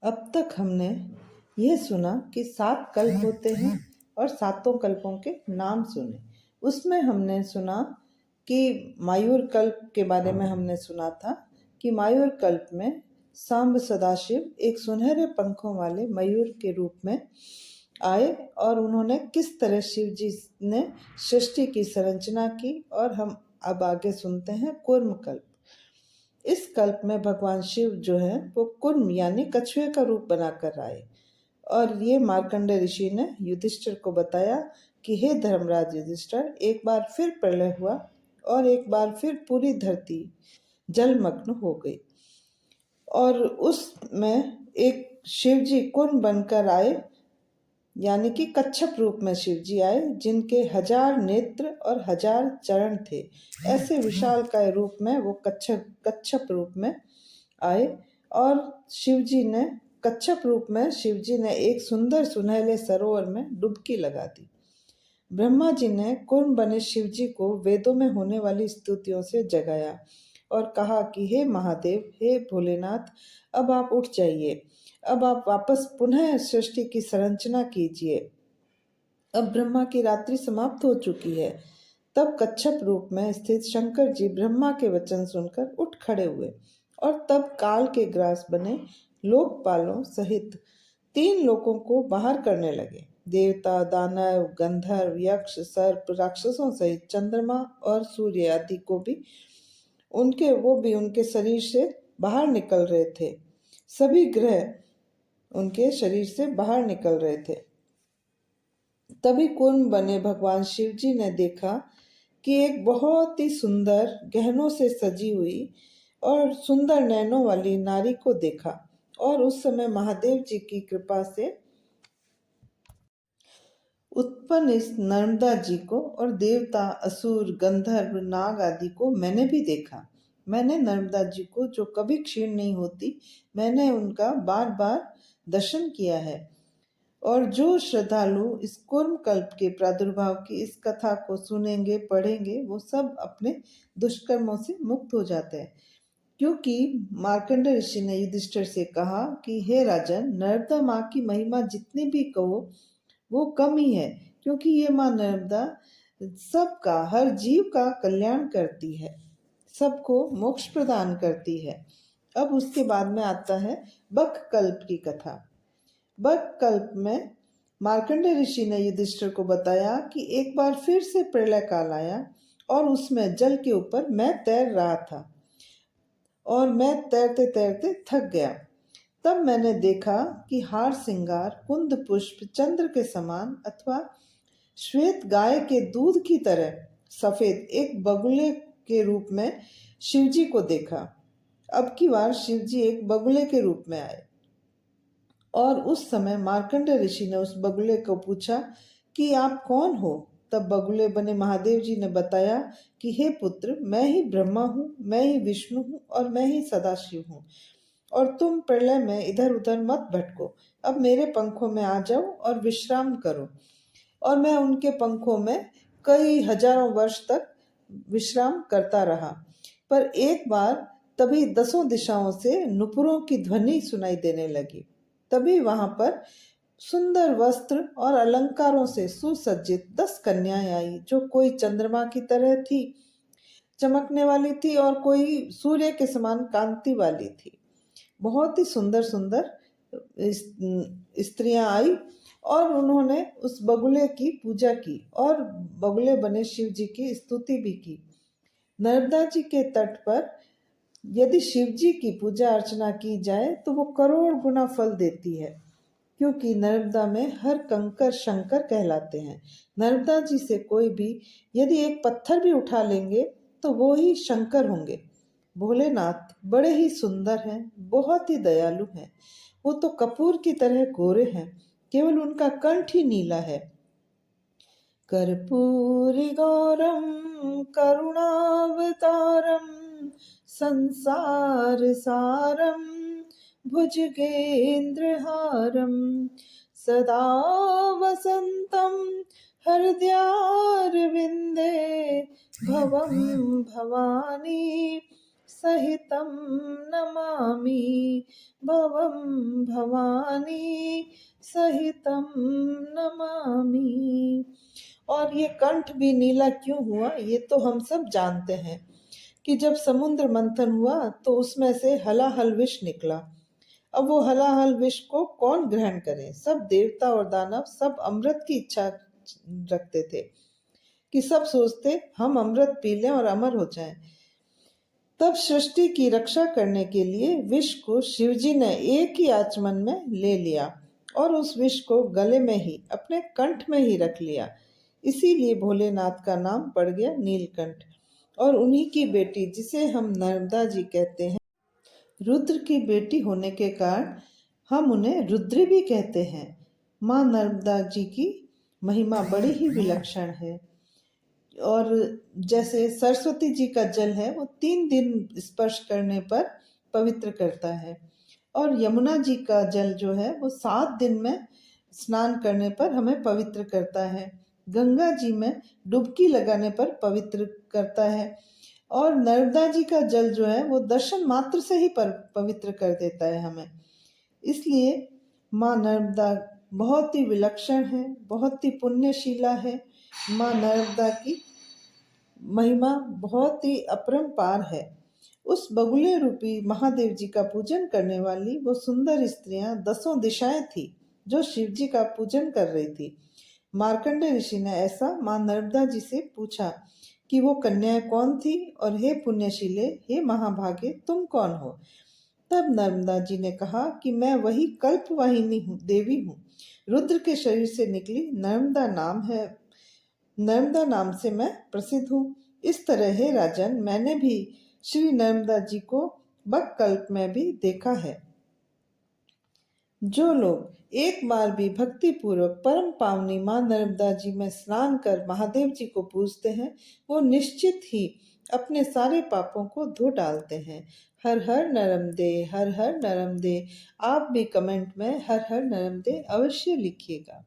अब तक हमने यह सुना कि 7 कल्प होते हैं और 7 कल्पों के नाम सुने। उसमें हमने सुना कि मायूर कल्प के बारे में हमने सुना था कि मायूर कल्प में सांब सदाशिव एक सुनहरे पंखों वाले मयूर के रूप में आए और उन्होंने किस तरह शिव जी ने सृष्टि की संरचना की। और हम अब आगे सुनते हैं कूर्म कल्प। इस कल्प में भगवान शिव जो है वो कुर्म यानी कछुए का रूप बनाकर आए और ये मार्कंडेय ऋषि ने युधिष्ठिर को बताया कि हे धर्मराज युधिष्ठिर, एक बार फिर प्रलय हुआ और एक बार फिर पूरी धरती जलमग्न हो गई और उसमें एक शिव जी कुर्म बनकर आए यानी कि कच्छप रूप में शिव जी आए जिनके 1000 नेत्र और 1000 चरण थे। ऐसे विशालकाय रूप में वो कच्छप रूप में आए और शिव जी ने कच्छप रूप में शिव जी ने एक सुंदर सुनहले सरोवर में डुबकी लगा दी। ब्रह्मा जी ने कुर्म बने शिव जी को वेदों में होने वाली स्तुतियों से जगाया और कहा कि हे महादेव, हे भोलेनाथ, अब आप उठ जाइए, अब आप वापस पुनः सृष्टि की संरचना कीजिए। अब ब्रह्मा की रात्रि समाप्त हो चुकी है। तब कच्छप रूप में स्थित शंकर जी ब्रह्मा के वचन सुनकर उठ खड़े हुए और तब काल के ग्रास बने लोकपालों सहित 3 लोकों को बाहर करने लगे। देवता, दानव, गंधर्व, यक्ष, सर्प, राक्षसों सहित चंद्रमा और सूर्य आदि को भी उनके शरीर से बाहर निकल रहे थे। सभी ग्रह उनके शरीर से बाहर निकल रहे थे। तभी कुर्म बने भगवान शिव जी ने देखा कि एक बहुत ही सुंदर गहनों से सजी हुई और सुंदर नैनों वाली नारी को देखा और उस समय महादेव जी की कृपा से उत्पन्न इस नर्मदा जी को और देवता, असुर, गंधर्व, नाग आदि को मैंने भी देखा। मैंने नर्मदा जी को, जो कभी क्षीण नहीं होती, मैंने उनका बार बार दर्शन किया है। और जो श्रद्धालु इस कुर्म कल्प के प्रादुर्भाव की इस कथा को सुनेंगे, पढ़ेंगे, वो सब अपने दुष्कर्मों से मुक्त हो जाते हैं। क्योंकि मार्कंडेय ऋषि ने युधिष्ठिर से कहा कि हे राजन, नर्मदा माँ की महिमा जितनी भी कहो वो कम ही है, क्योंकि ये माँ नर्मदा सबका, हर जीव का कल्याण करती है, सबको मोक्ष प्रदान करती है। अब उसके बाद में आता है बक कल्प की कथा। बक कल्प में मार्कंडेय ऋषि ने युधिष्ठिर को बताया कि एक बार फिर से प्रलय काल आया और उसमें जल के ऊपर मैं तैर रहा था और मैं तैरते तैरते थक गया। तब मैंने देखा कि हार श्रृंगार, कुंद पुष्प, चंद्र के समान अथवा श्वेत गाय के दूध की तरह सफेद एक बगुले के रूप में शिवजी को देखा। अब की बार शिवजी एक बगुले के रूप में आए और उस समय मार्कंडेय ऋषि ने उस बगुले को पूछा कि आप कौन हो। तब बगुले बने महादेव जी ने बताया कि हे पुत्र, मैं ही ब्रह्मा हूँ, मैं ही विष्णु हूँ और मैं ही सदाशिव हूँ और तुम प्रलय में इधर उधर मत भटको। अब मेरे पंखों में आ जाओ और विश्राम करो। और मैं उनके पंखों में कई हजारों वर्ष तक विश्राम करता रहा। पर एक बार तभी 10 दिशाओं से नुपुरों की ध्वनि सुनाई देने लगी। तभी वहां पर सुंदर वस्त्र और अलंकारों से सुसज्जित 10 कन्याएं आई, जो कोई चंद्रमा की तरह थी, चमकने वाली थी, और कोई सूर्य के समान कांति वाली थी। बहुत ही सुंदर सुंदर स्त्रियां आई और उन्होंने उस बगुले की पूजा की और बगुले बने शिव जी की स्तुति भी की। नर्मदा जी के तट पर यदि शिव जी की पूजा अर्चना की जाए तो वो करोड़ गुना फल देती है, क्योंकि नर्मदा में हर कंकर शंकर कहलाते हैं। नर्मदा जी से कोई भी यदि एक पत्थर भी उठा लेंगे तो वो ही शंकर होंगे। भोलेनाथ बड़े ही सुंदर हैं, बहुत ही दयालु हैं। वो तो कपूर की तरह गोरे हैं, केवल उनका कंठ ही नीला है। कर्पूरी गौरम करुणावतारम संसार सारम भुजगेन्द्रहारम सदा वसंतम हृदयारविंदे भवम भवानी सहितं नमामि, भवं भवानी सहितं नमामि। और ये कंठ भी नीला क्यों हुआ, ये तो हम सब जानते हैं कि जब समुद्र मंथन हुआ तो उसमें से हलाहल विष निकला। अब वो हलाहल विष को कौन ग्रहण करे? सब देवता और दानव सब अमृत की इच्छा रखते थे कि सब सोचते हम अमृत पी लें और अमर हो जाएं। तब सृष्टि की रक्षा करने के लिए विष को शिवजी ने एक ही आचमन में ले लिया और उस विष को गले में ही, अपने कंठ में ही रख लिया। इसीलिए भोलेनाथ का नाम पड़ गया नीलकंठ। और उन्हीं की बेटी, जिसे हम नर्मदा जी कहते हैं, रुद्र की बेटी होने के कारण हम उन्हें रुद्री भी कहते हैं। माँ नर्मदा जी की महिमा बड़ी ही विलक्षण है। और जैसे सरस्वती जी का जल है वो 3 दिन स्पर्श करने पर पवित्र करता है, और यमुना जी का जल जो है वो 7 दिन में स्नान करने पर हमें पवित्र करता है। गंगा जी में डुबकी लगाने पर पवित्र करता है, और नर्मदा जी का जल जो है वो दर्शन मात्र से ही पवित्र कर देता है हमें। इसलिए माँ नर्मदा बहुत ही विलक्षण है, बहुत ही पुण्यशीला है। माँ नर्मदा की महिमा बहुत ही अपरंपार है। उस बगुले रूपी महादेव जी का पूजन करने वाली वो सुंदर स्त्रियां 10 दिशाएं थी जो शिव जी का पूजन कर रही थी। मार्कंडे ऋषि ने ऐसा माँ नर्मदा जी से पूछा कि वो कन्याएं कौन थी, और हे पुण्यशीले, हे महाभागे, तुम कौन हो? तब नर्मदा जी ने कहा कि मैं वही कल्पवाहिनी हूँ, देवी हूँ। रुद्र के शरीर से निकली नर्मदा नाम से मैं प्रसिद्ध हूँ। इस तरह हे राजन, मैंने भी श्री नर्मदा जी को बकल्प में भी देखा है। जो लोग एक बार भी भक्ति पूर्वक परम पावनी माँ नर्मदा जी में स्नान कर महादेव जी को पूजते हैं, वो निश्चित ही अपने सारे पापों को धो डालते हैं। हर हर नर्मदे, हर हर नर्मदे। आप भी कमेंट में हर हर नर्मदे अवश्य लिखिएगा।